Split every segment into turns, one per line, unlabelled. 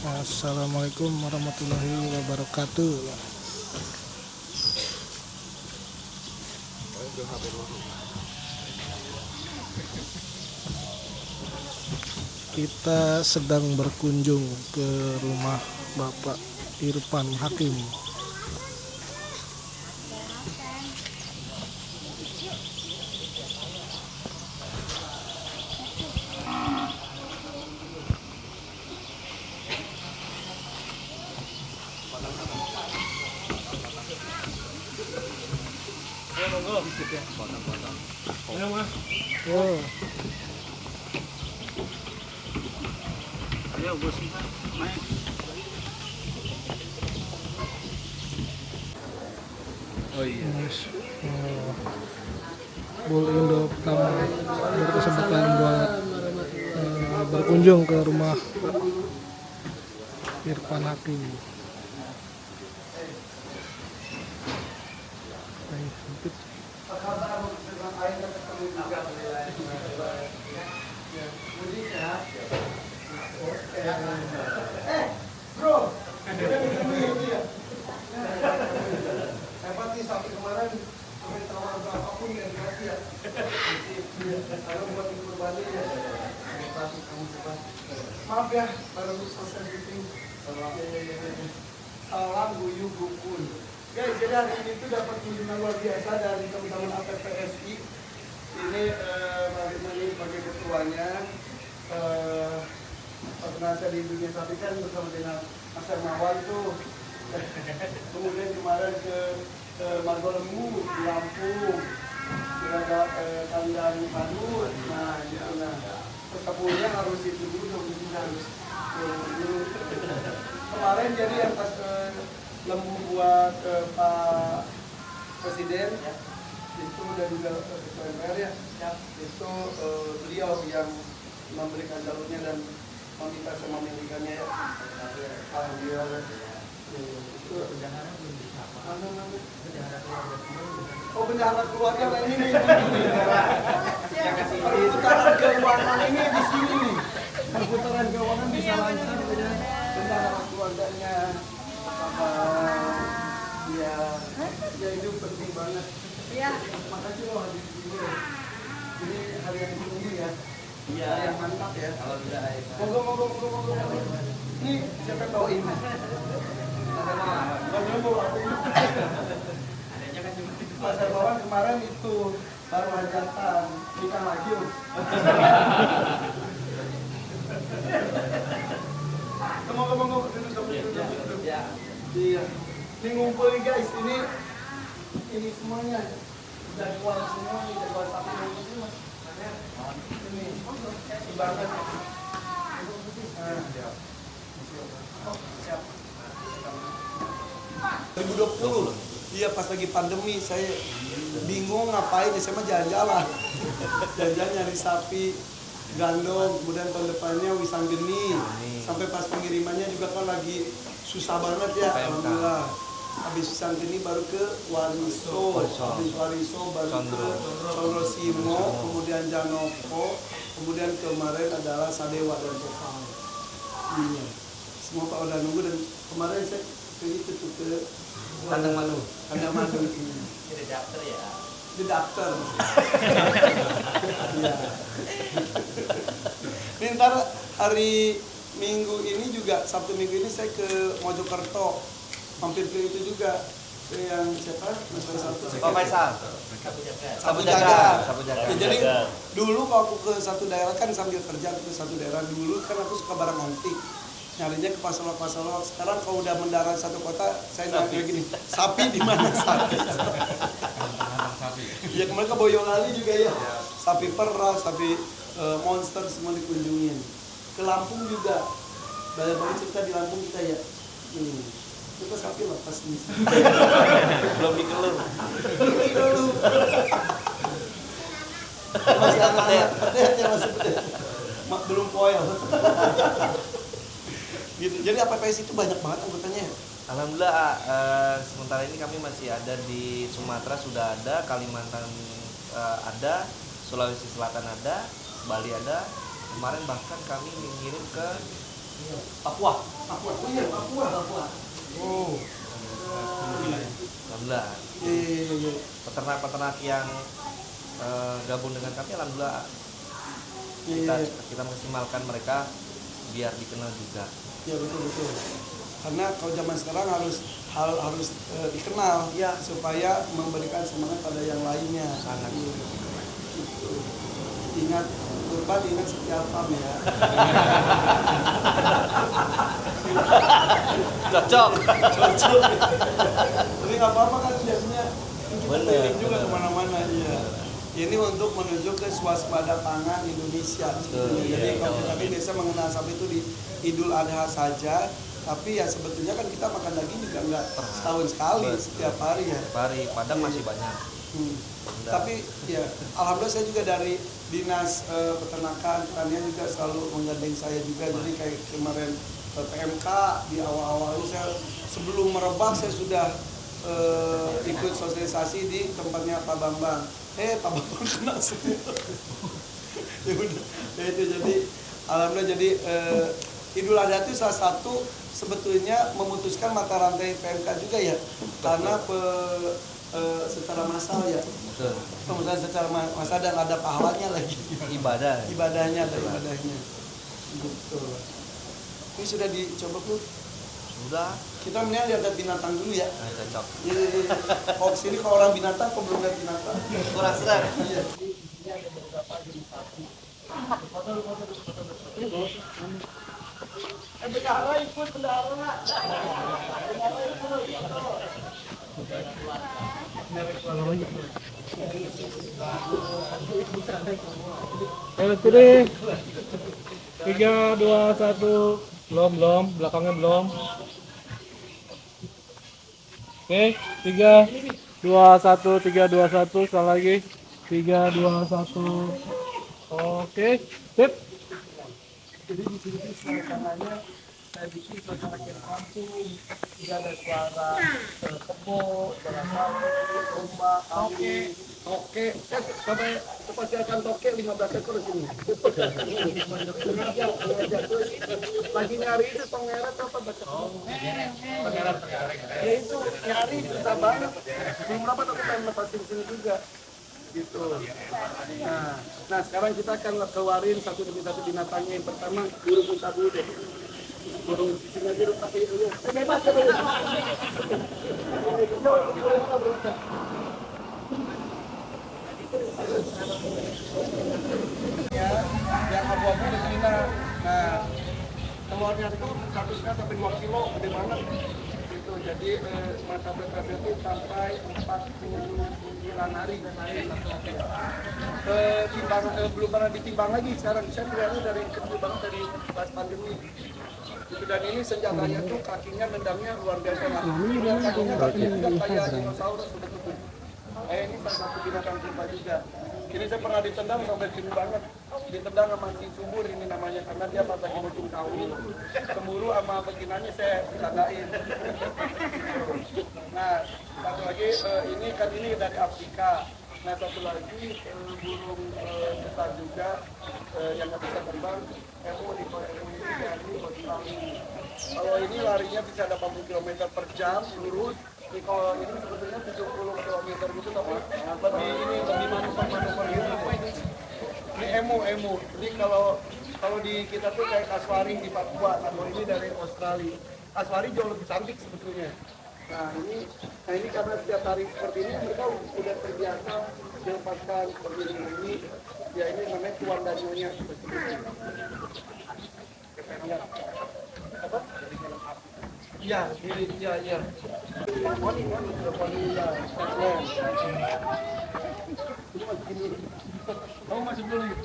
Assalamualaikum warahmatullahi wabarakatuh. Kita sedang berkunjung ke rumah Bapak Irfan Hakim. Oh,
Oh iya.
oh. Bul Indo pertama berkesempatan buat berkunjung ke rumah Irfan Hakim. Baik, sempit.
Hebat nih sampai kemarin sampai tawar berapapun ya dikasih ya. Kalau buat kurbannya ya. Maaf ya, baru selesai syuting. Salam Guyu Gukun. Guys, jadi hari ini tuh dapat kunjungan luar biasa dari teman-teman APPSI. Ini Mbak Ritmani sebagai ketuanya. Penasihat di dunia sapi kan bersama dengan Mas Hermawan tuh. Kemudian kemarin ke Margolembu di Lampung, ada kandang Padut, nah gitu nah. Pertemuannya harus itu dulu, harus dulu. Kemarin jadi yang pas lembu buat Pak Presiden ya, itu dan juga Ketua MPR ya, itu beliau yang memberikan jalurnya dan meminta sama memilikannya ya. Alhamdulillah. Itu bendahara belum bisa apa? Bendahara keluarga semua. Oh, bendahara keluarga dan ini. Perputaran keuangan ini di sini nih. Perputaran keuangan bisa lancar dengan bendahara keluarganya. Apa? Ya, ya itu penting banget. Iya. Makasih loh hadir di sini. Ini hari yang ditunggu ya. Iya. Hari yang mantap ya. Alhamdulillah. Moga. Ini siapa yang bawain? Mas Hermawan kemarin itu baru hajatan, nikah lagi. Ngomong-ngomong duduk. Iya. Ini ngumpul nih guys, ini semuanya jadwal semua nih, jadwal sapi ini mas. Ini banget. Siap. 2020, iya pas lagi pandemi saya bingung ngapain ya, saya mah jalan-jalan nyari sapi gandong, kemudian tahun depannya wisang geni, sampai pas pengirimannya juga kan lagi susah banget ya. Alhamdulillah habis wisang geni baru ke Wariso, habis Wariso baru ke Condrosimo, kemudian Janoko, kemudian kemarin adalah Sadewa dan Topal. Iya, semua Pak udah nunggu dan kemarin saya ke itu tuh ke Kandang Madu ini. Di daftar ya? Di daftar. Iya. Ini ntar hari Minggu ini juga, Sabtu Minggu ini saya ke Mojokerto, mampir ke itu juga, ke yang siapa? Mas Faisal.
Pak Faisal.
Sabu Jaga. Ya, jadi dulu kalau aku ke satu daerah kan sambil kerja ke satu daerah, dulu kan aku suka barang antik. Nyarinya ke pasar-pasar. Sekarang kalau udah mendarat satu kota, saya nanya gini, sapi di mana sapi? Ya kemarin ke Boyolali juga ya, sapi perah, sapi monster semua dikunjungin. Ke Lampung juga, banyak banget cerita di Lampung kita ya. Kita sapi lepas nih.
Belum dikelur.
Masih anak-anak, masih pedet. Belum poil. Gitu. Jadi APPS itu banyak banget anggotanya.
Alhamdulillah sementara ini kami masih ada di Sumatera, sudah ada, Kalimantan ada, Sulawesi Selatan ada, Bali ada. Kemarin bahkan kami mengirim ke Papua.
Papua. Oh iya, Papua. Oh.
Alhamdulillah.
Iya.
Peternak-peternak yang gabung dengan kami alhamdulillah kita maksimalkan mereka biar dikenal juga.
Iya betul. Karena kalau zaman sekarang harus dikenal ya supaya memberikan semangat pada yang lainnya.
Sangat.
Gitu. Ingat kurban, ingat setiap pam ya.
Cocok.
Tapi nggak apa-apa kan biasanya kita
Bener,
keliling juga
bener.
kemana-mana ya. Ini untuk menuju ke swasembada pangan Indonesia. Jadi
iya,
kalau
iya.
kita biasa mengenal sapi itu di Idul Adha saja, tapi ya sebetulnya kan kita makan daging juga nggak setahun sekali,
Betul.
setiap hari ya.
Tiap hari Padang masih banyak.
Tapi ya alhamdulillah saya juga dari dinas peternakan pertanian juga selalu menggandeng saya juga. Jadi kayak kemarin PMK di awal-awal itu saya sebelum merebak saya sudah ikut sosialisasi di tempatnya Pak Bambang. Pak Bambang kena semua. Ya udah, ya itu jadi alhamdulillah jadi Idul Adha itu salah satu sebetulnya memutuskan mata rantai PMK juga ya, karena secara massal ya, kemudian secara massal dan ada pahalanya lagi. Ibadahnya ada ibadahnya. Betul. Ini sudah dicoba belum?
Sudah.
Kita mendingan lihat binatang dulu ya.
Nah, cocok.
Kalau kesini kalau orang binatang, kok belum lihat binatang?
Kurang serang.
Iya. Bendahara ikut bendahara.
Elektrik 3, 2, 1. Belum, belakangnya belum. Oke, 3, 2, 1, 3, 2, 1, sekali lagi. 3, 2, 1. Oke, sip.
Jadi di sini suasananya saya bikin suasana kayak kampung, tidak ada suara kebo, suara sapi, domba, angin. Toke, sampai kepastian toke 15 ekor di sini. Lagi nyari itu tongeret apa baca? Tongeret. Ya itu nyari susah banget. Belum berapa tapi pengen lepasin sini juga. Gitu. Nah sekarang kita akan keluarin satu demi satu binatangnya. Yang pertama burung unta dulu deh. Burung di sini aja udah pakai dulu. Bebas ya bebas. Ya, yang abu-abu di sini. Nah, telurnya itu 1 sampai 2 kilo, gede banget. Gitu. Jadi masa betasnya itu sampai 49 hari. Belum pernah ditimbang lagi sekarang. Saya melihatnya dari kecil banget dari pas pandemi. Gitu. Dan ini senjatanya tuh kakinya nendangnya luar biasa. Kakinya juga kayak dinosaurus betul-betul. Ini salah satu binatang purba juga. Ini saya pernah ditendang sampai sini banget. Ditendang sama si subur ini namanya, karena dia pas lagi musim kawin. Cemburu sama beginanya saya bercandain. Nah, satu lagi ini dari Afrika. Nah, satu lagi burung besar juga yang nggak bisa terbang. Emu di Emu ini dari Australia. Kalau ini larinya bisa 80 km per jam lurus. Jadi kalau ini sebetulnya 70 km gitu, tapi lebih manuver gitu. Ini emu. Jadi kalau di kita tuh kayak kaswari di Papua, kalau ini dari Australia. Kaswari jauh lebih cantik sebetulnya. Nah ini karena setiap hari seperti ini mereka udah terbiasa melepaskan seperti ini. Ya ini namanya tuan dan nyonya. Apa? Iya. Kamu masih dulu nih.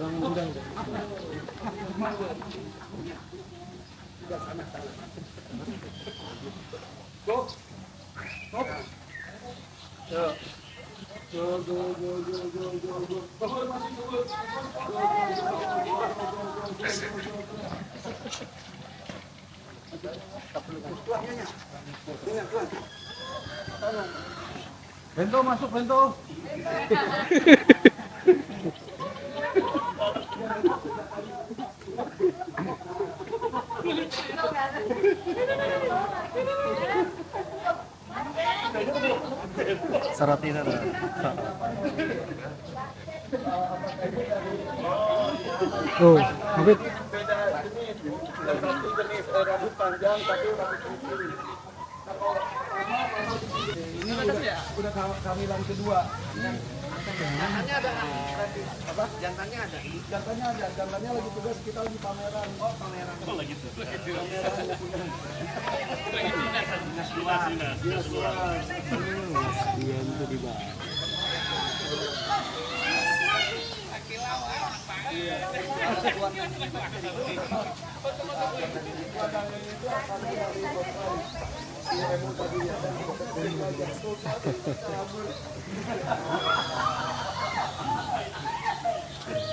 Undang. Sana. Go. Bento masuk bento.
Saratina dah.
Oh, Habib.
Beda jenis. Satu jenis rambut panjang, tapi rambut putih. Ini udah kehamilan kedua.
Jantannya ada apa? Jantannya ada.
Jantannya lagi tugas, kita lagi pameran. Oh, pameran. Oh, lagi tugas. Pameran. Dinas luar.
Iya, itu di bawah.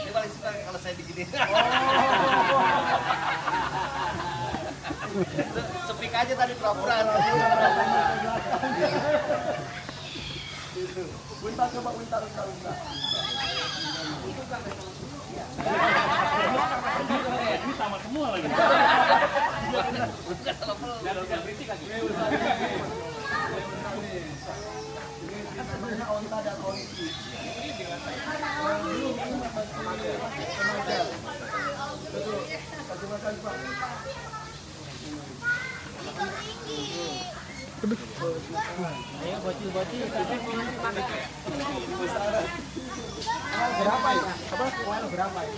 Dia paling suka kalau saya digini. Sepik aja tadi pura-pura.
Winta coba winta.
Ini sama semua lagi.
Ini sebenarnya onta dan onti. Betul. Kasih makan Pak.
Ayo bocil-bocil.
Berapa ya? Apa? Berapa ya?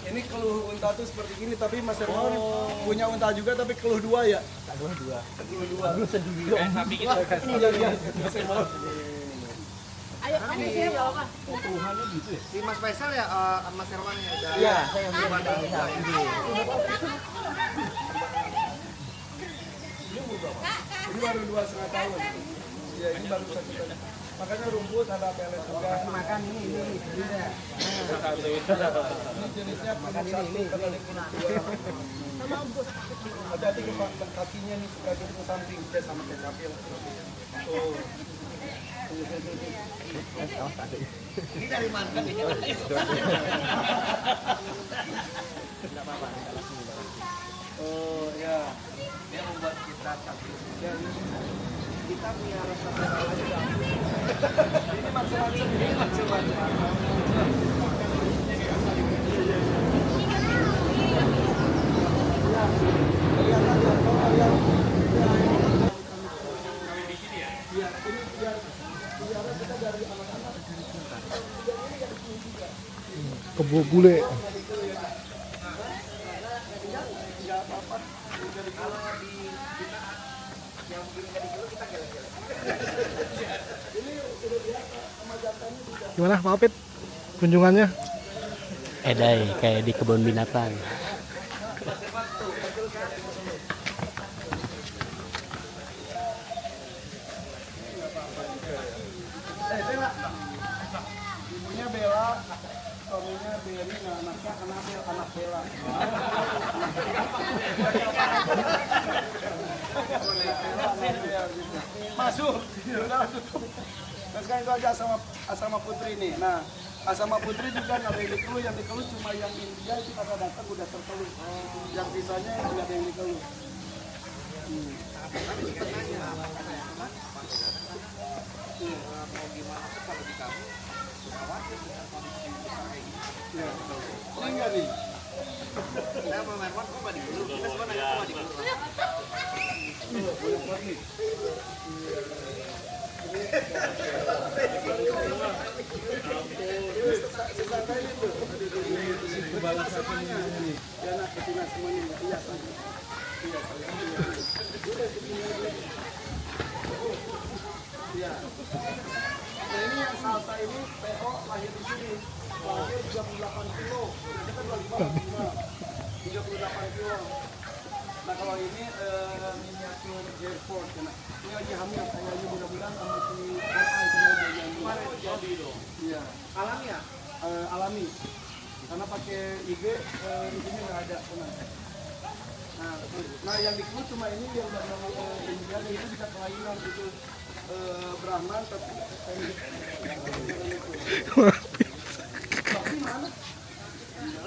Ini keluh unta tuh seperti gini, tapi Mas Hermawan punya unta juga, tapi keluh dua ya? Keluh dua.
Lu sendiri. Sapi kita.
Mas Hermawan.
Ayo, ada sih apa?
Tuhannya gitu ya.
Si Mas Faisal ya, Mas Herman ya.
Iya,
saya yang bilang
ini baru 2,5 tahun. Iya, ini baru 1 tahun. Makanya rumput ada pelet juga. Makan ini. Ini jenisnya makan ini. Hati-hati ke kakinya nih, suka gitu ke samping. Dia sama kayak sapi lah. Tuh.
Ini dari mana nih?
Oh ya.
Dia membuat kita sakit.
Ya, ini.
Kita punya rasa aja.
Ini macam-macam.
Kebo bule. Gimana Pak Apit kunjungannya?
Edai kayak di kebun binatang.
Ibunya Bella, suaminya Berry, nah anaknya Anabel, anak Bella. Masuk, udah tutup. Nah sekarang itu aja asama putri nih. Nah asama putri juga nggak ada yang dikeluh, yang dikeluh cuma yang India itu karena datang udah terkeluh. Yang sisanya nggak ada yang dikeluh. Ini enggak nih.
Saya mau Herman kok nggak dulu? Kita semua nanya kok nggak dulu?
Nah ini yang salsa ini PO lahir di sini. Lahir 38 kilo. Kita kan 38 kilo. Nah kalau ini miniatur Hereford. Nah, ini lagi hamil kayaknya, mudah-mudahan sama si RI kemarin jadi. Iya.
Alami ya?
Alami. Karena pakai IG di sini nggak ada benar. Nah yang dikut cuma ini yang bernama India dan itu bisa kelainan itu Brahman tapi tapi mana?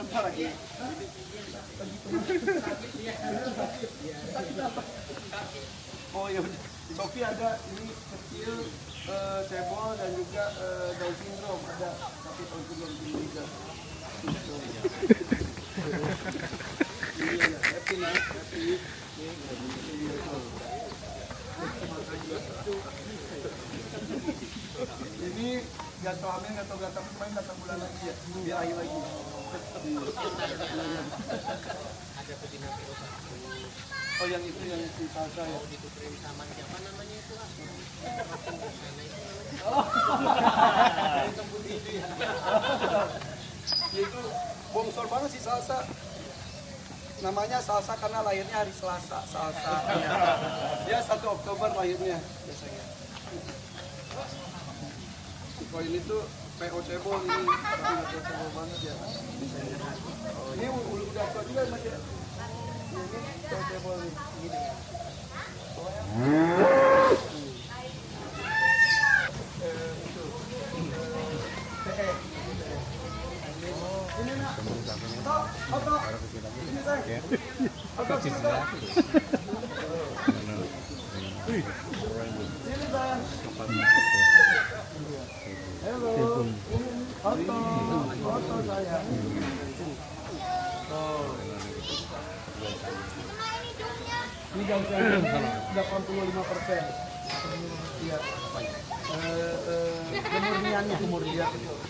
Apa lagi? Oh ya, Sofi ada ini kecil, cebol dan juga Down syndrome ada, tapi Down syndrome ini juga. Iya, happy nah, happy. Ini gatal hamil atau gatal kemarin datang bulan lagi ya, birahi lagi. Oh yang itu yang si salsa ya.
Sama siapa namanya itu?
Itu bongsor banget si salsa. Namanya salsa karena lahirnya hari Selasa, salsa. Dia 1 Oktober lahirnya biasanya. Kalau ini tuh PO cebol ini, tapi nggak tahu cebol banget ya. Ini udah tua juga mas ya. Ini PO cebol nih, gini. Ini nak, Oto, ini saya. Oto, ini sayang. Halo, Oto sayang. Ini jam 85%. Iya. Kemurniannya,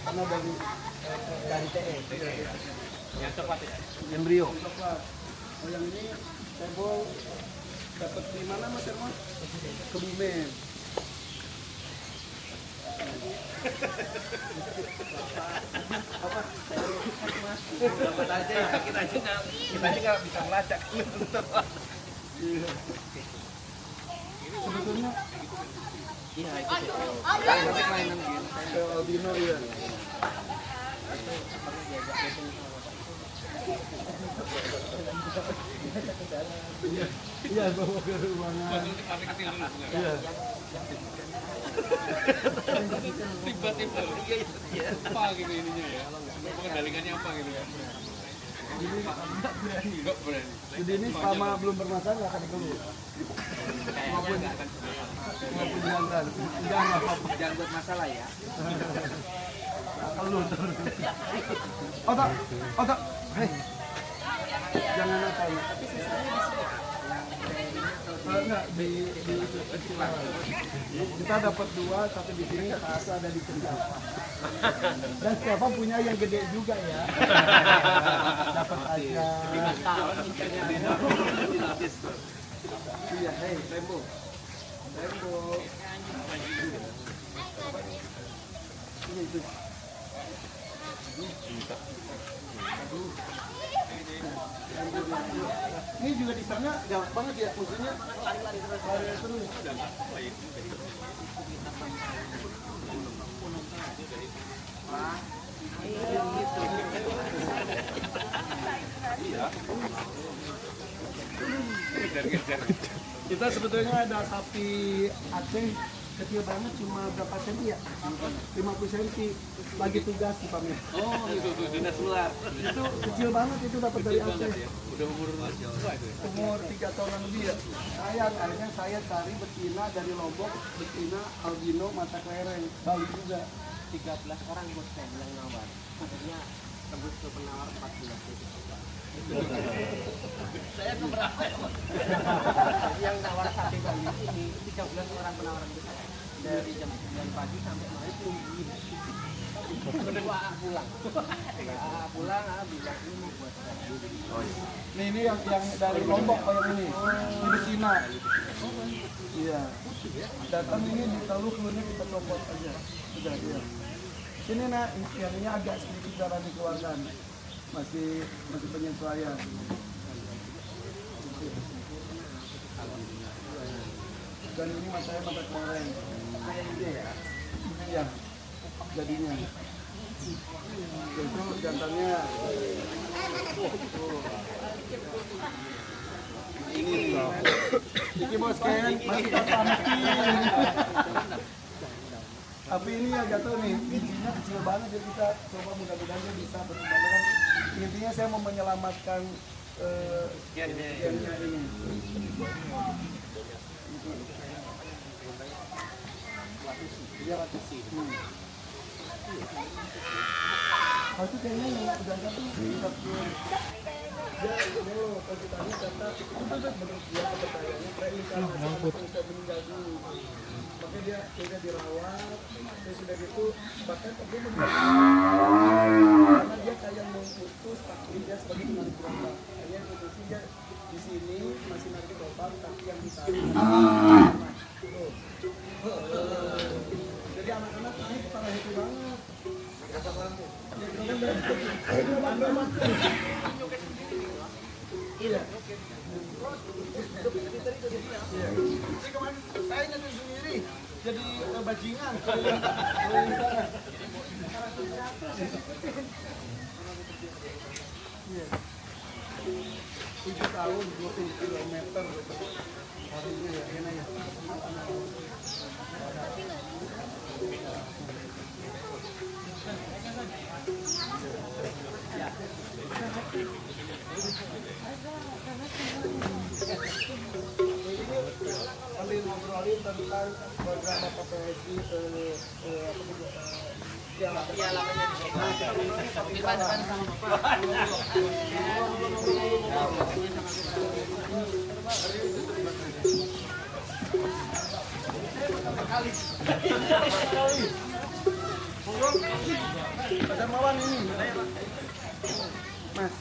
karena dari TE. Yang coklat ya? Embrio. Oh yang ini cebol dapat di mana Mas Herman? Kebumen.
Dapat aja ya, kita aja nggak bisa melacak.
Sebetulnya
Iya itu. Tapi mainan gitu.
albino ya. Iya, bawa ke ruangan. Iya.
Tiba-tiba apa gitu ininya ya, pengendalikannya apa gitu ya. Enggak berani.
Jadi ini selama belum bermasalah nggak akan keluar. Maupun jangan,
Jangan buat masalah ya.
keluar. Otak, otak, hei, jangan apa ya. Enggak di kita dapat 2, satu di sini, satu ada di sini. Dan siapa punya yang gede juga ya. Dapat aja. Iya, hei, Rembo. Rembo. Ini itu. Ini juga di sana galak banget ya, maksudnya lari-lari terus. Kita sebetulnya ada sapi Aceh kecil banget, cuma berapa senti ya? 50 senti, lagi tugas di pamer.
Oh itu tuh dinas ular.
Itu kecil banget, itu dapat dari Aceh.
Udah umur berapa itu?
Umur 3 tahunan lebih ya. Akhirnya saya cari betina dari Lombok, betina albino mata kelereng, balik juga.
13 orang bos saya yang nawar. Akhirnya tembus ke penawar 14 itu. Saya keberapa ya? Yang nawar sapi Bali ini 13 orang penawar itu dari jam 9 pagi sampai malam nungguin. Kedua pulang. Pulang bilang ini mau buat saya.
Ini yang dari Lombok yang ini betina. Iya. Datang ini ditaruh keluarnya kita copot aja. Sudah ya. Sini nak, ini agak sedikit darah dikeluarkan. Masih penyesuaian. Dan ini matanya mata kelereng. Kayak ini ya. Iya. Jadinya. Itu jantannya. Ini nih. Ini bos kan masih pamkin. Tapi ini ya jatuh nih, bijinya kecil banget jadi kita coba mudah-mudahan dia bisa berkembang. Intinya saya mau menyelamatkan gennya ini. Dia ratisi. Oh itu kayaknya yang udah tuh tidak pun. Dia dulu kalau tadi kata menurut dia kepercayaannya reinkarnasi bisa meninggal dulu. Makanya dia sudah dirawat, terus sudah gitu bahkan dia meninggal karena dia kayak memutus kaki dia sebagai penarik gelombang. Hanya putusin dia di sini masih narik gelombang tapi yang ditarik. Jadi anak-anak ini pada happy banget. Iya. Jadi kemarin saya nyari sendiri jadi bajingan. Iya. 7 tahun 20 kilometer. Harinya ya enak ya. Kami ngobrolin tentang program PPSI Pasar Mawan ini, Mas.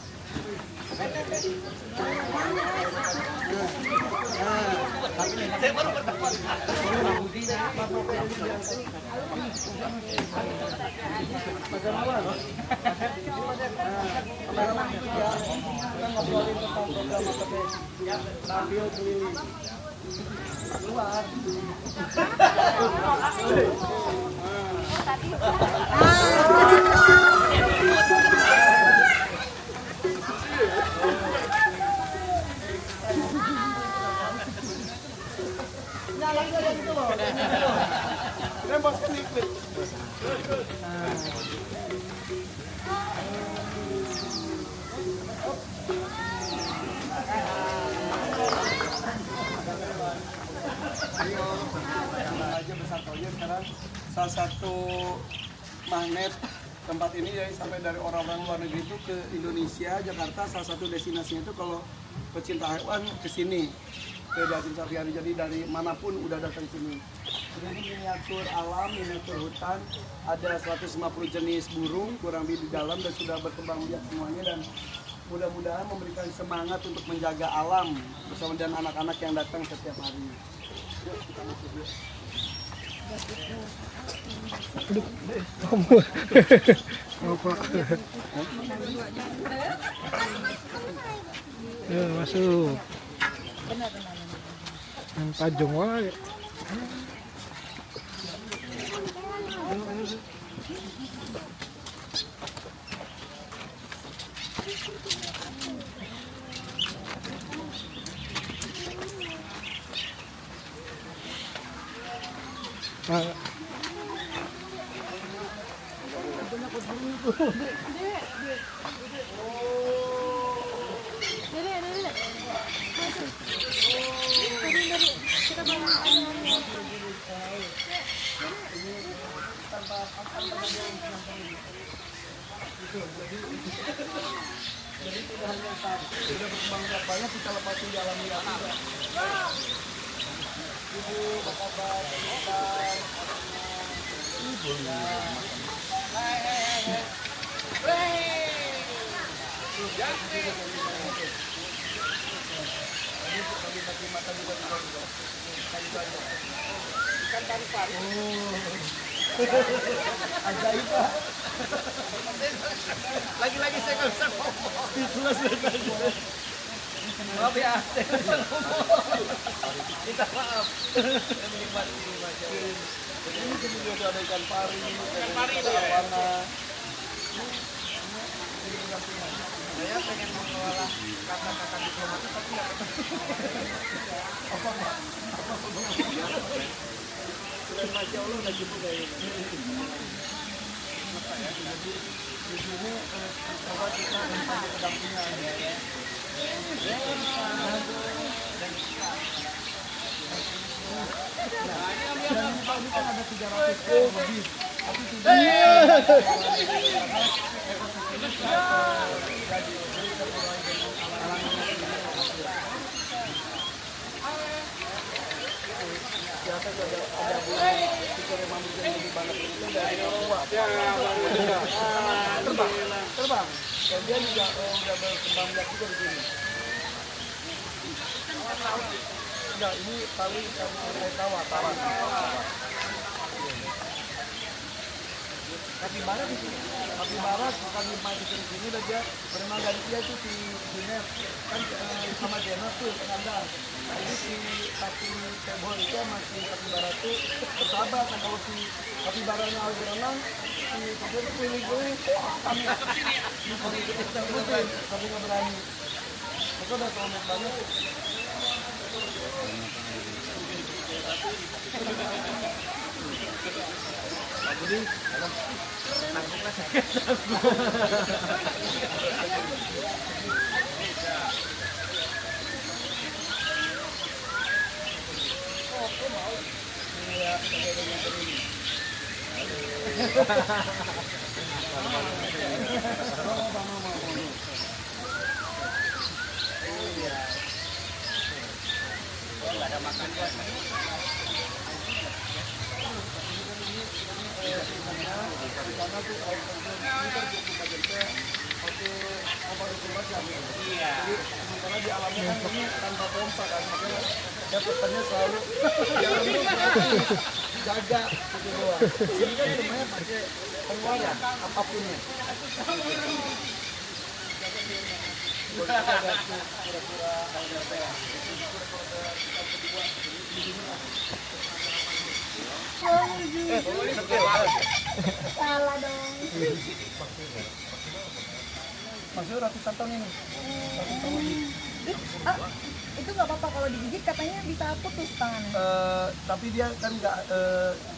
Saya baru bertemu. Pasar Mawan. Kemarin itu ya, kita ngobrolin tentang program APBS. Sambil keliling luar. Lembaskan iklim. Aja besar toya sekarang salah satu magnet tempat ini ya sampai dari orang-orang luar negeri itu ke Indonesia, Jakarta salah satu destinasinya itu kalau pecinta hewan ke sini ke Jatim Safari, jadi dari manapun udah datang sini. Ini miniatur alam, miniatur hutan, ada 150 jenis burung kurang lebih di dalam dan sudah berkembang biak semuanya dan mudah-mudahan memberikan semangat untuk menjaga alam bersama dengan anak-anak yang datang setiap hari. Yuk kita masuk yuk.
Ya, masuk. Yang tajung wae.
Jadi tidak hanya satu, sudah berkembang banyak kita lepasin di alam liar juga. Ibu, apa kabar? Ibu, ikan paru-paru. Ajaib Pak. Lagi-lagi saya nggak bisa ngomong. Maaf ya, saya nggak bisa ngomong. Minta maaf. Saya menikmati ini aja. Ini kemudian ada ikan pari itu ya.
pengen mengelola kata-kata diplomatis tapi nggak ketemu.
Sudah Masya Allah udah gitu kayaknya. Jadi di sini coba kita mencari pendampingan. Dan ini kan ada 300 lebih, tapi biasa ada fitur yang lebih banyak itu dari Eropa. Terbang. Dan dia juga udah berkembang biak juga di sini. Enggak, ini paling kami tawar. Kapibara di sini. Kapibara kami main di sini dan dia berenang dari dia tuh si Jener kan sama Jener tuh kandang. Jadi si sapi cebol itu sama si kapibara tuh bersahabat. Nah, kalau si kapibaranya harus berenang, si dia tuh keliling-keliling. Kami tapi nggak berani. Mereka udah selamat banget. Jadi karena di alamnya kan ini tanpa pompa kan, makanya dia pesannya selalu jaga gitu doang. Ini kan semuanya pakai pengeluaran apapun ya.
Salah dong.
Maksudnya ratusan tahun ini.
Itu nggak apa-apa kalau digigit katanya bisa putus tangannya.
Tapi dia kan nggak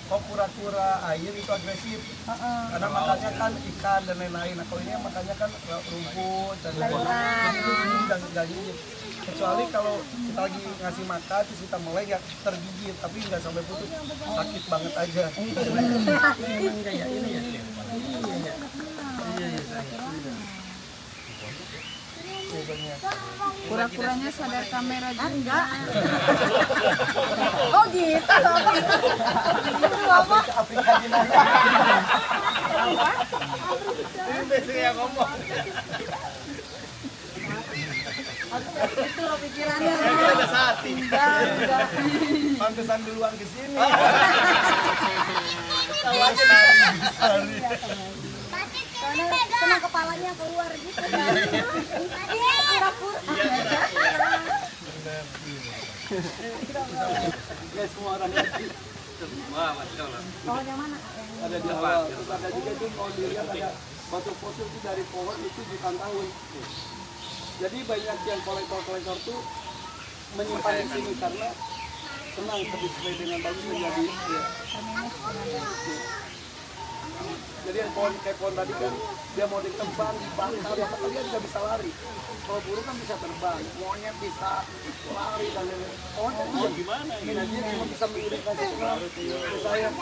kok kura-kura air itu agresif. Karena makannya kan ikan dan lain-lain. Nah, kalau ini makannya kan rumput dan lain-lain. Ini nggak gigit. Kecuali kalau kita lagi ngasih makan terus kita melek ya tergigit, tapi nggak sampai putus, sakit banget aja. Memang kayak ini ya.
Kura-kuranya sadar kamera juga. Enggak. Oh gitu. Itu apa?
Afrika di mana?
Ini biasanya yang ngomong.
Itu loh pikirannya.
Ada saat ini.
Enggak.
Pantesan duluan ke sini.
Karena kena kepalanya keluar gitu kan. Pura-pura.
Guys, semua orang ngerti.
Wah, Masya Allah.
Pohon yang mana?
Ada di awal. Terus ada juga tuh kalau dilihat ada batu fosil itu dari pohon itu jutaan tahun. Jadi banyak yang kolektor-kolektor tuh menyimpan di sini karena senang terdisplay dengan bagus menjadi. Ya. Jadi yang pohon kayak pohon tadi kan dia mau ditebang, dibakar, ya tapi dia nggak bisa lari. Kalau burung kan bisa terbang, monyet bisa lari dan lain-lain. Pohon kan gimana? Ini dia cuma bisa mengirimkan sinyal. Saya,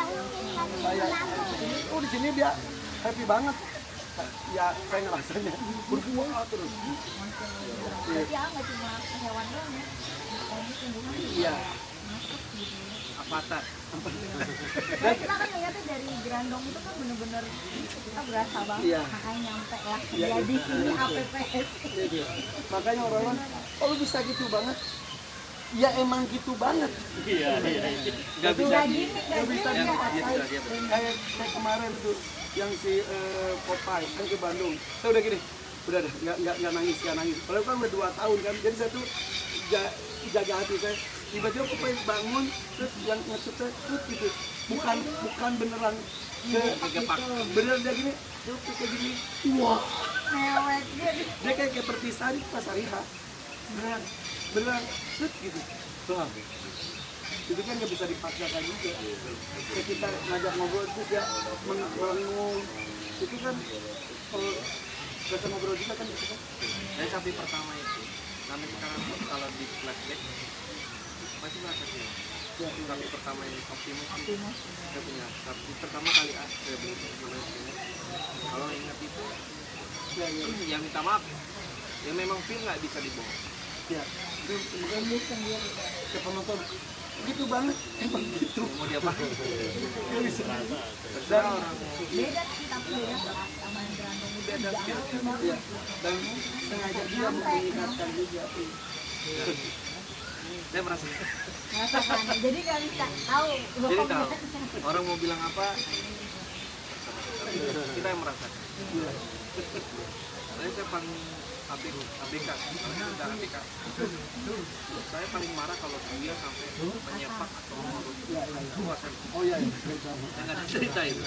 di sini dia happy banget. Ya saya ngerasanya berbuah terus.
Berarti nggak cuma hewan doang ya. Tumbuhan juga.
Iya.
Avatar.
Dan kita kan lihatnya dari Grandong itu kan bener-bener kita berasa banget.
Iya.
Makanya nyampe lah.
Iya.
Jadi sini APPS.
Makanya orang-orang, oh lu bisa gitu banget. Ya emang gitu banget.
Iya. Nggak bisa
Nggak
di.
gini, nggak
Gak bisa
gini.
dipaksain. Kayak kemarin tuh yang si Popeye kan ke Bandung. Saya udah gini, udah nggak nangis. Padahal kan udah 2 tahun kan. Jadi saya tuh jaga hati saya. tiba-tiba Popeye bangun terus yang ngetutnya tut gitu, bukan beneran beneran dia gini, dia kayak gini, wah
Mewek dia.
dia kayak perpisahan pas hari H, beneran tut gitu. Itu kan nggak bisa dipaksakan juga. Kayak kita ngajak ngobrol itu dia merenung, itu kan rasa ngobrol juga kan gitu kan.
Dari sapi pertama itu sampai sekarang pun kalau di flashback masih merasa sih. Sapi pertama yang Optimus itu saya punya sapi pertama kali saya beli namanya Optimus. Kalau ingat itu ya minta maaf. Ya memang film nggak bisa dibohong.
Ya, itu bukan ke penonton gitu banget, emang gitu.
Mau dia apa?
Nggak bisa.
Dan orang
Beda sih tapi beda sama yang Grandong itu
beda
jauh
film.
banget.
Ya, dan sengaja dia mengingatkan juga.
Saya merasa.
Merasakan. Jadi nggak bisa tahu.
Jadi tahu orang mau bilang apa, kita yang merasakan. Saya paling ABK, karena sudah ABK. Saya paling marah kalau dia sampai menyepak atau mau
Oh iya, iya.
saya nggak cerita itu.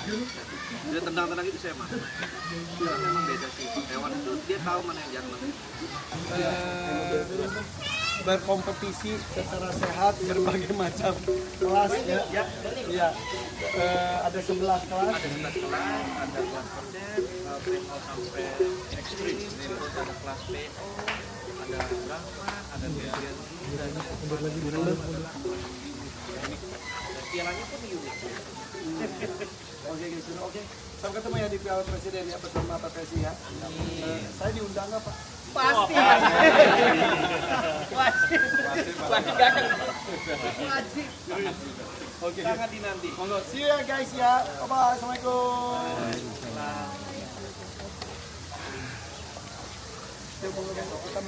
Dia tendang-tendang itu saya marah. Itu memang beda sih. Hewan itu dia tahu mana yang jangan.
Berkompetisi secara sehat berbagai macam kelas ya. Iya. Ada 11 kelas.
Ada 11 kelas, ada kelas konsep, PO sampai ekstrim, terus ada kelas PO, ada Brahman, ada bagian dan pialanya pun unik.
Oke guys, oke. Sampai ketemu ya di Piala Presiden ya bersama Pak Presi ya. Saya diundang nggak Pak?
Pasti.
Oke.
Sangat dinanti.
Monggo, see you ya guys ya. Bye-bye. Assalamualaikum. Kita